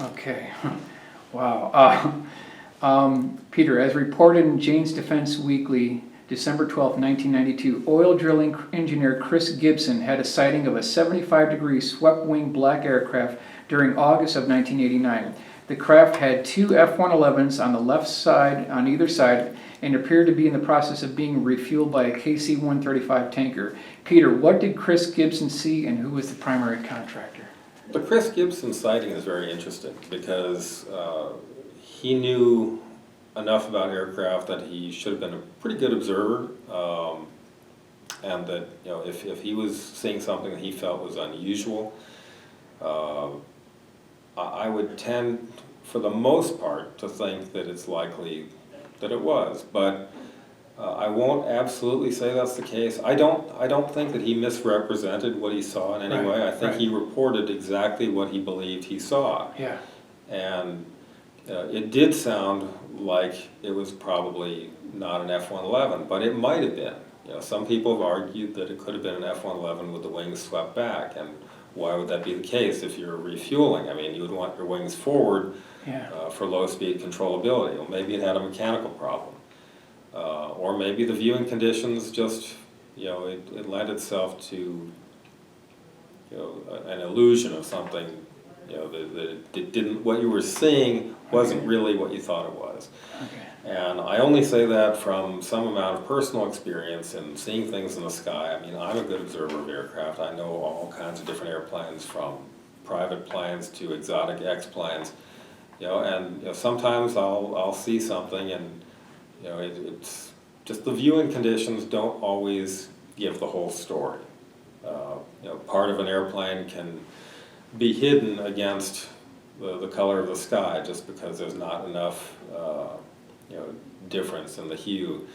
Okay. Wow. Peter, as reported in Jane's Defense Weekly, December 12, 1992, oil drilling engineer Chris Gibson had a sighting of a 75-degree swept-wing black aircraft during August of 1989. The craft had two F-111s on the left side, on either side, and appeared to be in the process of being refueled by a KC-135 tanker. Peter, what did Chris Gibson see, and who was the primary contractor? The Chris Gibson sighting is very interesting because he knew enough about aircraft that he should have been a pretty good observer, and that if he was seeing something that he felt was unusual, I would tend, for the most part, to think that it's likely that it was, but I won't absolutely say that's the case. I don't think that he misrepresented what he saw in any way. I think he reported exactly what he believed he saw. Yeah. And it did sound like it was probably not an F-111, but it might have been. Some people have argued that it could have been an F-111 with the wings swept back, and why would that be the case if you're refueling? I mean, you would want your wings forward for low-speed controllability. Well, maybe it had a mechanical problem. Or maybe the viewing conditions just, it lent itself to, an illusion of something, that it didn't, what you were seeing wasn't really what you thought it was. Okay. And I only say that from some amount of personal experience in seeing things in the sky. I mean, I'm a good observer of aircraft. I know all kinds of different airplanes, from private planes to exotic X-planes, and sometimes I'll see something, and it's just the viewing conditions don't always give the whole story. Part of an airplane can be hidden against the color of the sky just because there's not enough difference in the hue.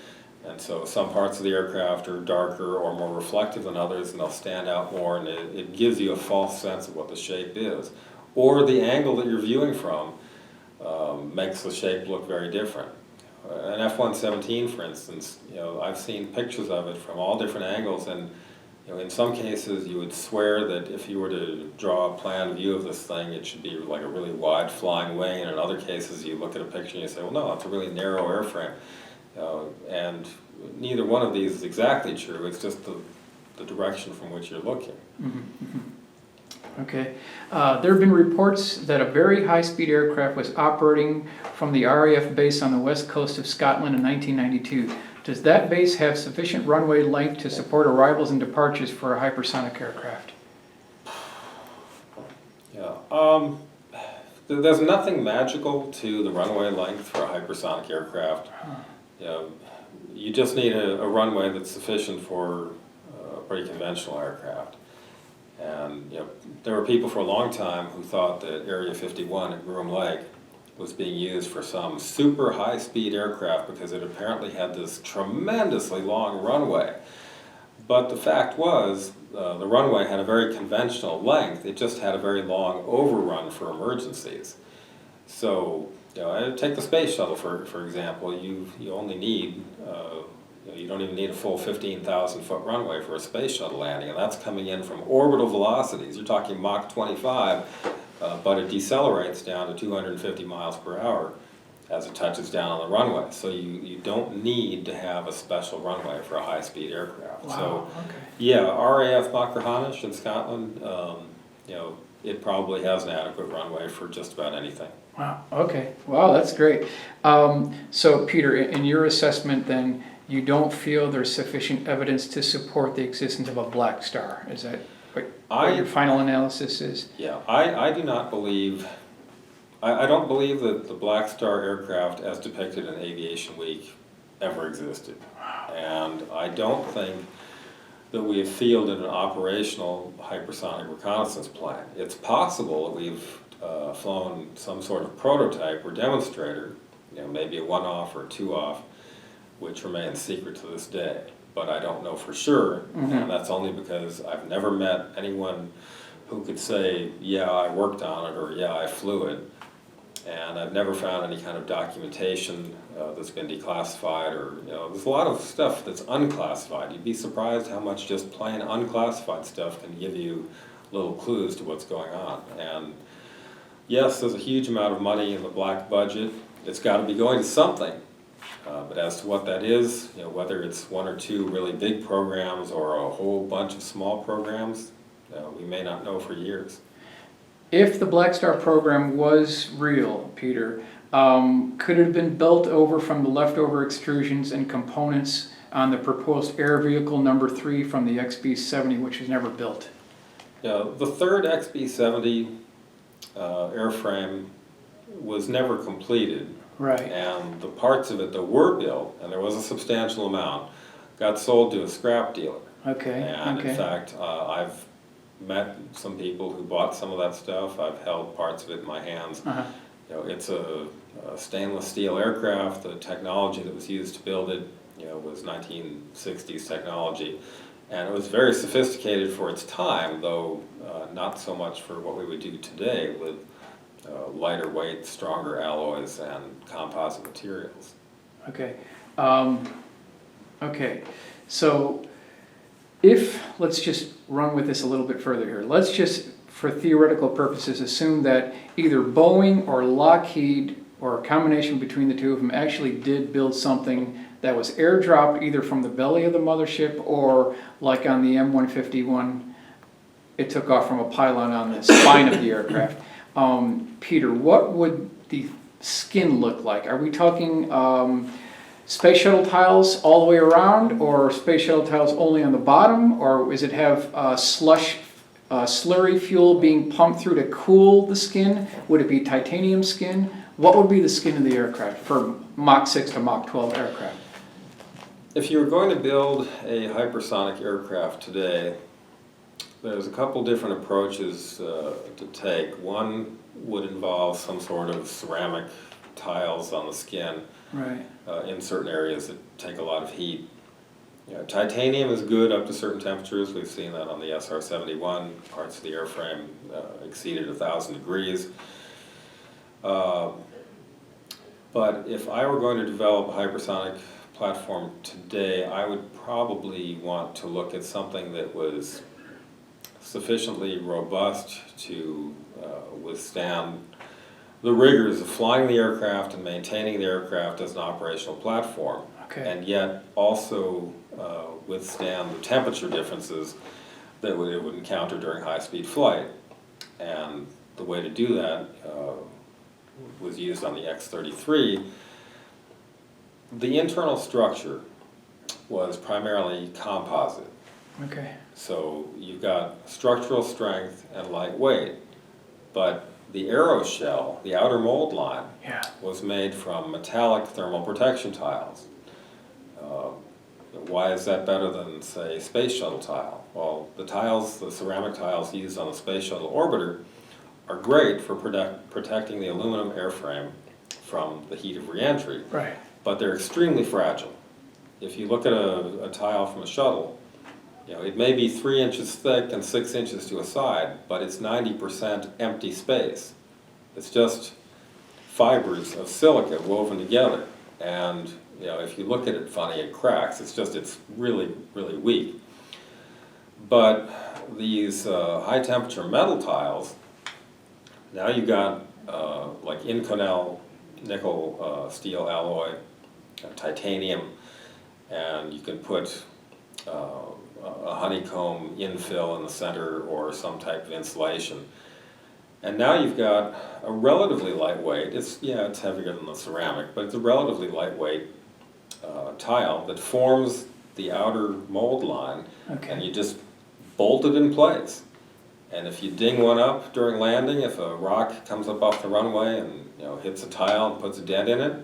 And so some parts of the aircraft are darker or more reflective than others, and they'll stand out more, and it gives you a false sense of what the shape is. Or the angle that you're viewing from makes the shape look very different. An F-117, for instance, I've seen pictures of it from all different angles, and in some cases you would swear that if you were to draw a plan view of this thing, it should be like a really wide flying wing, and in other cases you look at a picture and you say, well, no, it's a really narrow airframe. And neither one of these is exactly true, it's just the direction from which you're looking. Mm-hmm. Mm-hmm. Okay. There have been reports that a very high-speed aircraft was operating from the RAF base on the west coast of Scotland in 1992. Does that base have sufficient runway length to support arrivals and departures for a hypersonic aircraft? Yeah. There's nothing magical to the runway length for a hypersonic aircraft. You just need a runway that's sufficient for a pretty conventional aircraft. And there were people for a long time who thought that Area 51 at Groom Lake was being used for some super high-speed aircraft because it apparently had this tremendously long runway. But the fact was, the runway had a very conventional length. It just had a very long overrun for emergencies. So, take the space shuttle for example. You only need, you don't even need a full 15,000-foot runway for a space shuttle landing, and that's coming in from orbital velocities. You're talking Mach 25. But it decelerates down to 250 miles per hour as it touches down on the runway. So you don't need to have a special runway for a high-speed aircraft. Wow, so, okay. Yeah, RAF Machrihanish in Scotland, it probably has an adequate runway for just about anything. Wow, okay. Wow, that's great. So, Peter, in your assessment then, you don't feel there's sufficient evidence to support the existence of a black star. Is that what your final analysis is? Yeah, I do not believe, I don't believe that the Blackstar aircraft as depicted in Aviation Week ever existed. And I don't think that we have fielded an operational hypersonic reconnaissance plan. It's possible that we've flown some sort of prototype or demonstrator, maybe a one-off or a two-off, which remains secret to this day. But I don't know for sure, and that's only because I've never met anyone who could say, yeah, I worked on it, or yeah, I flew it. And I've never found any kind of documentation that's been declassified, or, there's a lot of stuff that's unclassified. You'd be surprised how much just plain unclassified stuff can give you little clues to what's going on. And yes, there's a huge amount of money in the black budget. It's got to be going to something. But as to what that is, whether it's one or two really big programs or a whole bunch of small programs, we may not know for years. If the Blackstar program was real, Peter, could it have been built over from the leftover extrusions and components on the proposed air vehicle number 3 from the XB-70, which was never built? The third XB-70 airframe was never completed. Right. And the parts of it that were built, and there was a substantial amount, got sold to a scrap dealer. Okay. And okay. in fact, I've met some people who bought some of that stuff. I've held parts of it in my hands. It's a stainless steel aircraft. The technology that was used to build it, was 1960s technology. And it was very sophisticated for its time, though not so much for what we would do today with lighter weight, stronger alloys, and composite materials. Okay. Okay. So let's just run with this a little bit further here. Let's just, for theoretical purposes, assume that either Boeing or Lockheed, or a combination between the two of them, actually did build something that was airdropped either from the belly of the mothership or, like on the M151, it took off from a pylon on the spine of the aircraft. Peter, what would the skin look like? Are we talking space shuttle tiles all the way around, or space shuttle tiles only on the bottom, or is it have slurry fuel being pumped through to cool the skin? Would it be titanium skin? What would be the skin of the aircraft for Mach 6 to Mach 12 aircraft? If you were going to build a hypersonic aircraft today, there's a couple different approaches to take. One would involve some sort of ceramic tiles on the skin. Right. In certain areas that take a lot of heat. Titanium is good up to certain temperatures. We've seen that on the SR-71. Parts of the airframe exceeded 1,000 degrees. But if I were going to develop a hypersonic platform today, I would probably want to look at something that was sufficiently robust to withstand the rigors of flying the aircraft and maintaining the aircraft as an operational platform. Okay. And yet also withstand the temperature differences that it would encounter during high-speed flight. And the way to do that was used on the X-33. The internal structure was primarily composite. Okay. So you've got structural strength and lightweight, but the aeroshell, the outer mold line, was made from metallic thermal protection tiles. Why is that better than, say, space shuttle tile? Well, the tiles, the ceramic tiles used on the space shuttle orbiter are great for protecting the aluminum airframe from the heat of reentry. Right. But they're extremely fragile. If you look at a tile from a shuttle, it may be 3 inches thick and 6 inches to a side, but it's 90% empty space. It's just fibers of silica woven together. And if you look at it funny, it cracks. It's really, really weak. But these high temperature metal tiles, now you've got like Inconel nickel steel alloy, titanium, and you can put a honeycomb infill in the center or some type of insulation. And now you've got a relatively lightweight, it's heavier than the ceramic, but it's a relatively lightweight tile that forms the outer mold line, and you just bolt it in place. And if you ding one up during landing, if a rock comes up off the runway and hits a tile and puts a dent in it,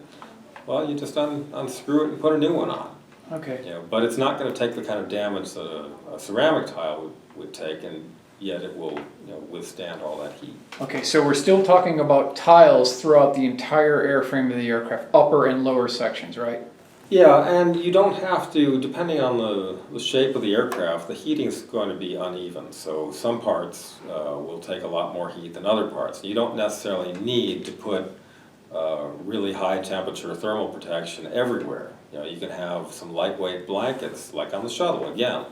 well, you just unscrew it and put a new one on. Okay. But it's not going to take the kind of damage that a ceramic tile would take, and yet it will withstand all that heat. Okay, so we're still talking about tiles throughout the entire airframe of the aircraft, upper and lower sections, right? Yeah, and you don't have to, depending on the shape of the aircraft, the heating is going to be uneven. So some parts will take a lot more heat than other parts. You don't necessarily need to put really high temperature thermal protection everywhere. You can have some lightweight blankets, like on the shuttle. Again,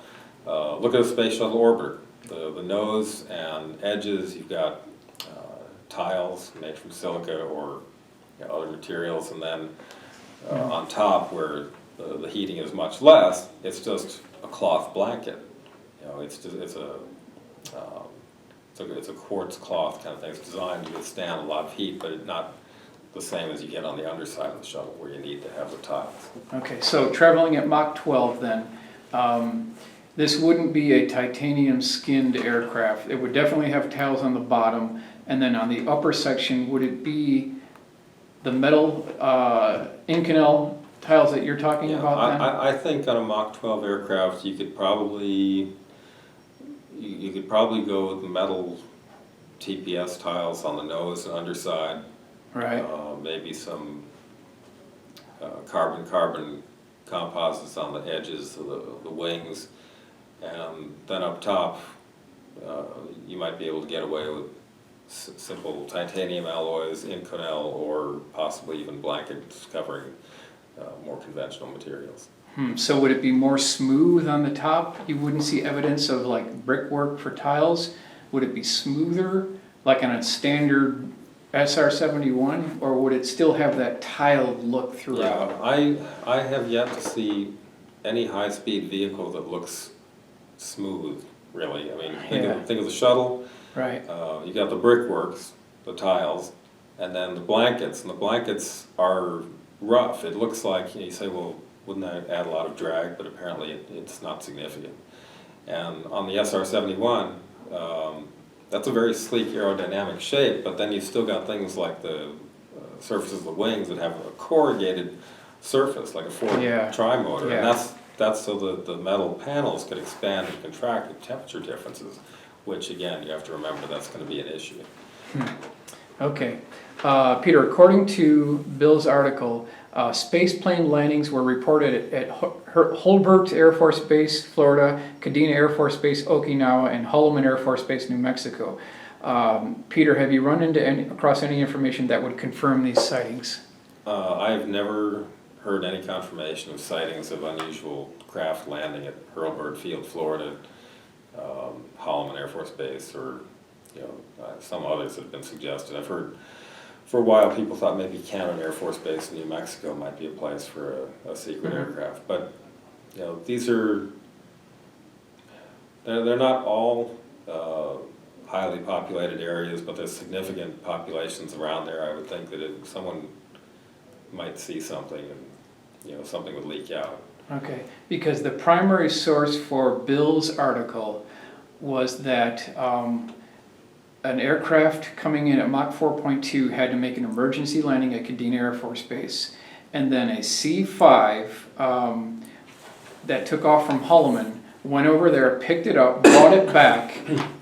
look at a space shuttle orbiter. The nose and edges, you've got tiles made from silica or other materials, and then on top where the heating is much less, it's just a cloth blanket. It's a quartz cloth kind of thing. It's designed to withstand a lot of heat, but it's not the same as you get on the underside of the shuttle where you need to have the tiles. Okay, so traveling at Mach 12 then, this wouldn't be a titanium skinned aircraft. It would definitely have tiles on the bottom, and then on the upper section, would it be the metal Inconel tiles that you're talking about then? I think on a Mach 12 aircraft you could probably go with the metal TPS tiles on the nose and underside. Right. Maybe some carbon composites on the edges of the wings, and then up top you might be able to get away with simple titanium alloys, Inconel, or possibly even blankets covering more conventional materials. So would it be more smooth on the top? You wouldn't see evidence of like brickwork for tiles? Would it be smoother, like on a standard SR-71, or would it still have that tiled look throughout? Yeah, I have yet to see any high-speed vehicle that looks smooth, really. I mean, think of the shuttle. Right. You got the brickworks, the tiles, and then the blankets. And the blankets are rough. It looks like, you say, well, wouldn't that add a lot of drag? But apparently it's not significant. And on the SR-71, that's a very sleek aerodynamic shape, but then you've still got things like the surfaces of the wings that have a corrugated surface, like a Ford tri-motor. Yeah. And that's so that the metal panels could expand and contract with temperature differences, which again, you have to remember that's going to be an issue. Okay. Peter, according to Bill's article, spaceplane landings were reported at Holbert Air Force Base, Florida, Kadena Air Force Base, Okinawa, and Holloman Air Force Base, New Mexico. Peter, have you run across any information that would confirm these sightings? I've never heard any confirmation of sightings of unusual craft landing at Hurlburt Field, Florida, Holloman Air Force Base, or some others that have been suggested. I've heard for a while people thought maybe Cannon Air Force Base in New Mexico might be a place for a secret aircraft, but these are they're not all highly populated areas, but there's significant populations around there. I would think that if someone might see something and something would leak out. Okay, because the primary source for Bill's article was that an aircraft coming in at Mach 4.2 had to make an emergency landing at Kadena Air Force Base, and then a C-5 that took off from Holloman went over there, picked it up, brought it back,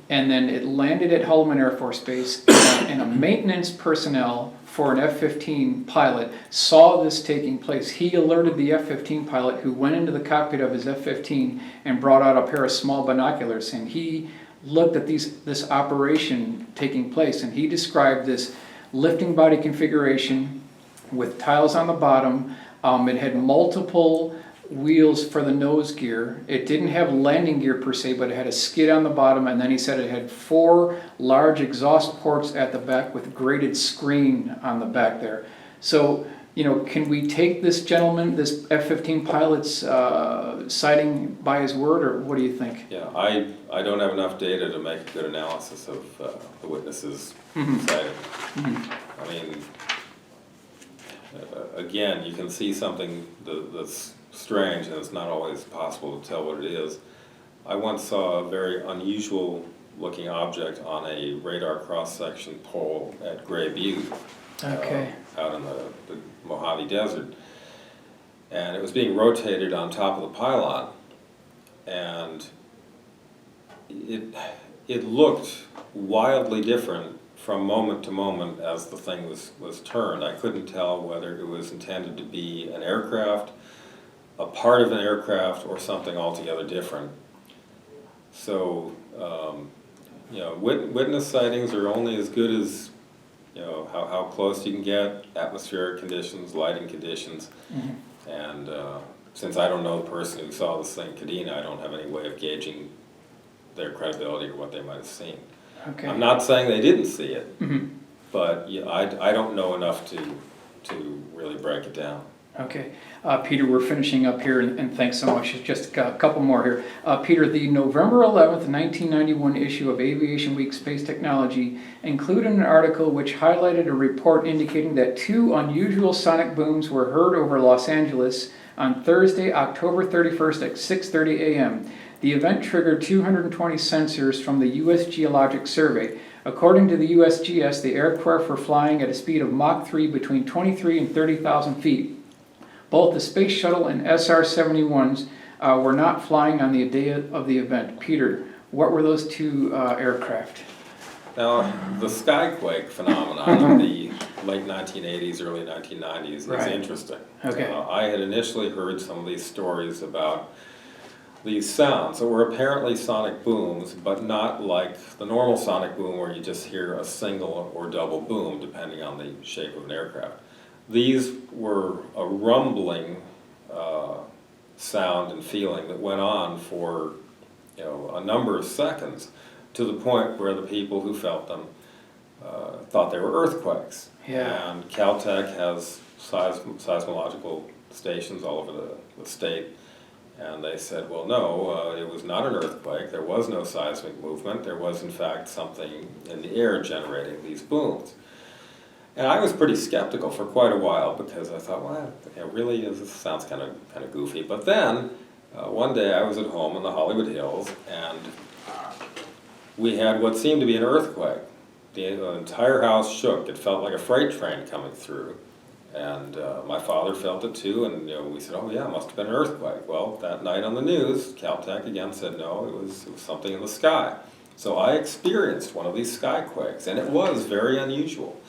and then it landed at Holloman Air Force Base, and a maintenance personnel for an F-15 pilot saw this taking place. He alerted the F-15 pilot, who went into the cockpit of his F-15 and brought out a pair of small binoculars, and he looked at this operation taking place, and he described this lifting body configuration with tiles on the bottom. It had multiple wheels for the nose gear. It didn't have landing gear per se, but it had a skid on the bottom, and then he said it had 4 large exhaust ports at the back with graded screen on the back there. So, can we take this gentleman, this F-15 pilot's sighting by his word, or what do you think? Yeah, I don't have enough data to make a good analysis of the witnesses' sighting. I mean, again, you can see something that's strange, and it's not always possible to tell what it is. I once saw a very unusual looking object on a radar cross-section pole at Gray Butte. Okay. Out in the Mojave Desert, and it was being rotated on top of the pylon, and it looked wildly different from moment to moment as the thing was turned. I couldn't tell whether it was intended to be an aircraft, a part of an aircraft, or something altogether different. So witness sightings are only as good as how close you can get, atmospheric conditions, lighting conditions, and since I don't know the person who saw this thing, Kadena, I don't have any way of gauging their credibility or what they might have seen. Okay. I'm not saying they didn't see it, but yeah, I don't know enough to really break it down. Okay. Peter, we're finishing up here, and thanks so much. Just a couple more here. Peter, the November 11th, 1991 issue of Aviation Week Space Technology included an article which highlighted a report indicating that 2 unusual sonic booms were heard over Los Angeles on Thursday, October 31st at 6:30 a.m. The event triggered 220 sensors from the U.S. Geologic Survey. According to the USGS, the aircraft were flying at a speed of Mach 3 between 23 and 30,000 feet. Both the Space Shuttle and SR-71s were not flying on the day of the event. Peter, what were those 2 aircraft? Now, the Skyquake phenomenon of the late 1980s, early 1990s is interesting. Okay. I had initially heard some of these stories about these sounds that were apparently sonic booms, but not like the normal sonic boom where you just hear a single or double boom depending on the shape of an aircraft. These were a rumbling sound and feeling that went on for a number of seconds, to the point where the people who felt them thought they were earthquakes. Yeah. And Caltech has seismological stations all over the state, and they said, well, no, it was not an earthquake. There was no seismic movement. There was, in fact, something in the air generating these booms. And I was pretty skeptical for quite a while, because I thought, well, really, this sounds kind of goofy. But then, one day I was at home in the Hollywood Hills, and we had what seemed to be an earthquake. The entire house shook. It felt like a freight train coming through. And my father felt it too, and we said, oh yeah, it must have been an earthquake. Well, that night on the news, Caltech again said, no, it was something in the sky. So I experienced one of these skyquakes, and it was very unusual.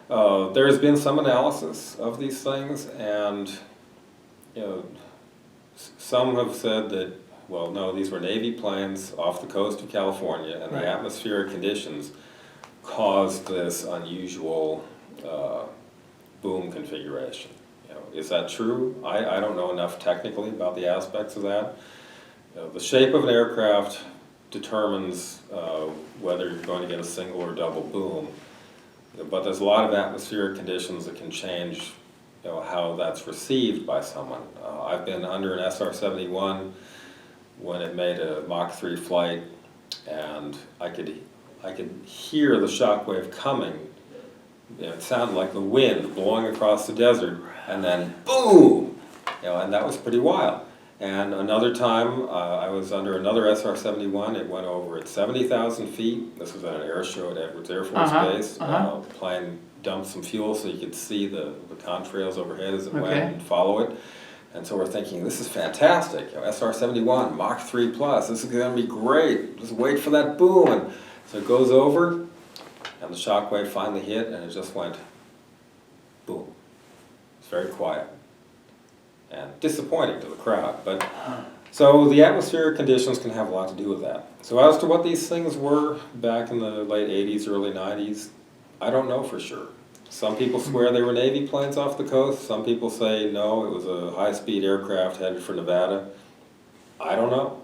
There's been some analysis of these things, and some have said that, well, no, these were Navy planes off the coast of California, and the atmospheric conditions caused this unusual boom configuration. Is that true? I don't know enough technically about the aspects of that. The shape of an aircraft determines whether you're going to get a single or double boom. But there's a lot of atmospheric conditions that can change how that's received by someone. I've been under an SR-71 when it made a Mach 3 flight, and I could hear the shockwave coming. It sounded like the wind blowing across the desert, and then boom! And that was pretty wild. And another time, I was under another SR-71. It went over at 70,000 feet. This was at an air show at Edwards Air Force Base. The plane dumped some fuel so you could see the contrails overhead as it went and follow it. And so we're thinking, this is fantastic. SR-71, Mach 3 plus. This is going to be great. Just wait for that boom. And so it goes over, and the shockwave finally hit, and it just went boom. It's very quiet and disappointing to the crowd. But so the atmospheric conditions can have a lot to do with that. So as to what these things were back in the late 80s, early 90s, I don't know for sure. Some people swear they were Navy planes off the coast. Some people say no, it was a high-speed aircraft headed for Nevada. I don't know.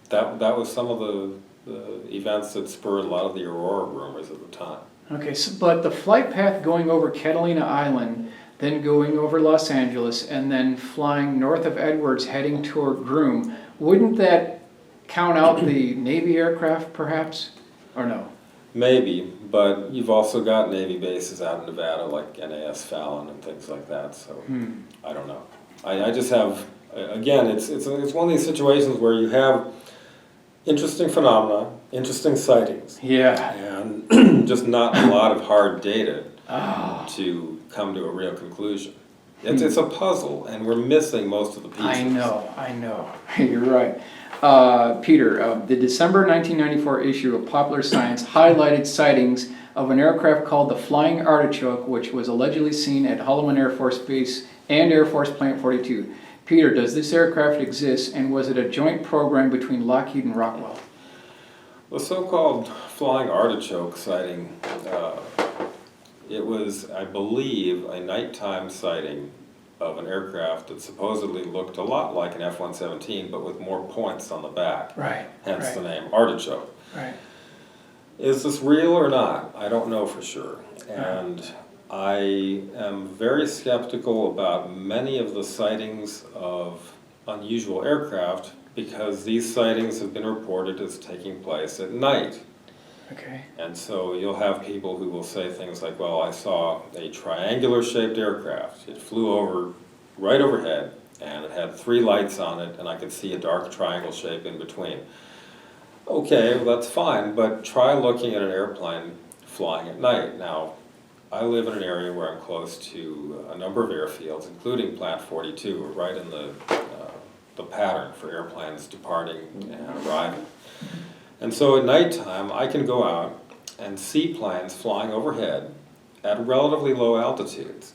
That was some of the events that spurred a lot of the Aurora rumors at the time. Okay, so, but the flight path going over Catalina Island, then going over Los Angeles, and then flying north of Edwards heading toward Groom, wouldn't that count out the Navy aircraft perhaps, or no? Maybe, but you've also got Navy bases out in Nevada like NAS Fallon and things like that, so I don't know. I just have, again, it's one of these situations where you have interesting phenomena, interesting sightings, and just not a lot of hard data to come to a real conclusion. It's a puzzle, and we're missing most of the pieces. I know. You're right. Peter, the December 1994 issue of Popular Science highlighted sightings of an aircraft called the Flying Artichoke, which was allegedly seen at Holloman Air Force Base and Air Force Plant 42. Peter, does this aircraft exist, and was it a joint program between Lockheed and Rockwell? The so-called Flying Artichoke sighting, it was, I believe, a nighttime sighting of an aircraft that supposedly looked a lot like an F-117, but with more points on the back. Right. Hence the name Artichoke. Right. Is this real or not? I don't know for sure. And I am very skeptical about many of the sightings of unusual aircraft because these sightings have been reported as taking place at night. Okay. And so you'll have people who will say things like, well, I saw a triangular shaped aircraft. It flew over right overhead and it had 3 lights on it and I could see a dark triangle shape in between. Okay, well that's fine, but try looking at an airplane flying at night. Now, I live in an area where I'm close to a number of airfields, including Plant 42. We're right in the pattern for airplanes departing and arriving. And so at nighttime, I can go out and see planes flying overhead at relatively low altitudes.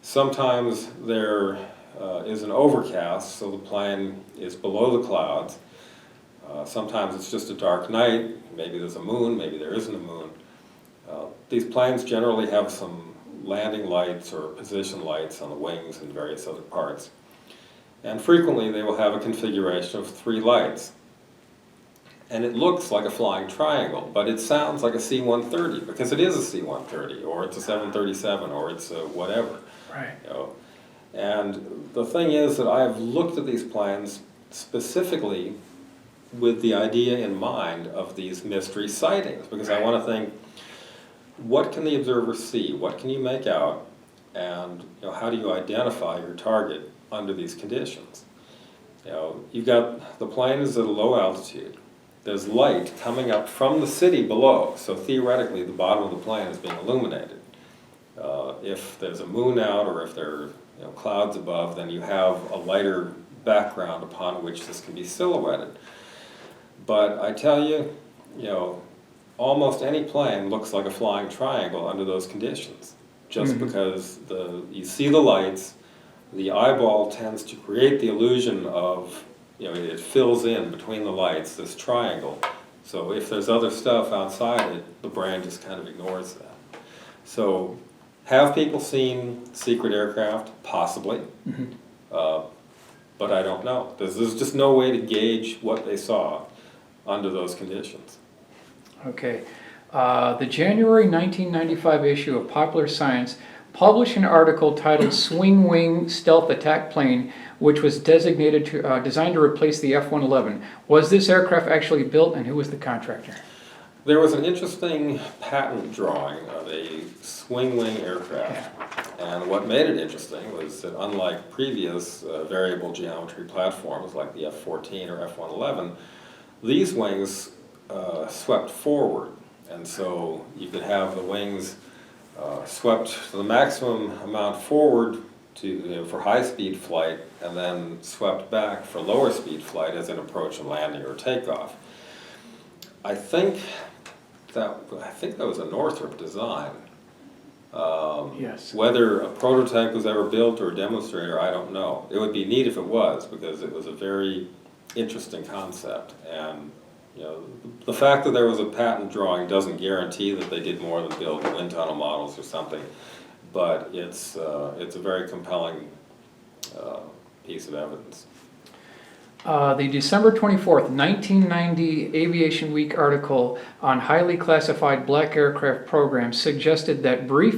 Sometimes there is an overcast, so the plane is below the clouds. Sometimes it's just a dark night, maybe there's a moon, maybe there isn't a moon. These planes generally have some landing lights or position lights on the wings and various other parts. And frequently they will have a configuration of 3 lights. And it looks like a flying triangle, but it sounds like a C-130 because it is a C-130 or it's a 737 or it's a whatever. Right. You know. And the thing is that I have looked at these planes specifically with the idea in mind of these mystery sightings because I want to think, what can the observer see? What can you make out? And how do you identify your target under these conditions? You've got the plane is at a low altitude. There's light coming up from the city below, so theoretically the bottom of the plane is being illuminated. If there's a moon out or if there are clouds above, then you have a lighter background upon which this can be silhouetted. But I tell you, almost any plane looks like a flying triangle under those conditions, just because you see the lights, the eyeball tends to create the illusion of, it fills in between the lights, this triangle. So if there's other stuff outside it, the brain just kind of ignores that. So have people seen secret aircraft? Possibly. But I don't know. There's just no way to gauge what they saw under those conditions. Okay. The January 1995 issue of Popular Science published an article titled Swingwing Stealth Attack Plane, which was designed to replace the F-111. Was this aircraft actually built, and who was the contractor? There was an interesting patent drawing of a Swingwing aircraft. And what made it interesting was that unlike previous variable geometry platforms like the F-14 or F-111, these wings swept forward. And so you could have the wings swept to the maximum amount forward for high-speed flight and then swept back for lower-speed flight as in approach and landing or takeoff. I think that was a Northrop design. Yes. Whether a prototype was ever built or a demonstrator, I don't know. It would be neat if it was because it was a very interesting concept. And the fact that there was a patent drawing doesn't guarantee that they did more than build wind tunnel models or something, but it's a very compelling piece of evidence. The December 24th, 1990 Aviation Week article on highly classified black aircraft programs suggested that brief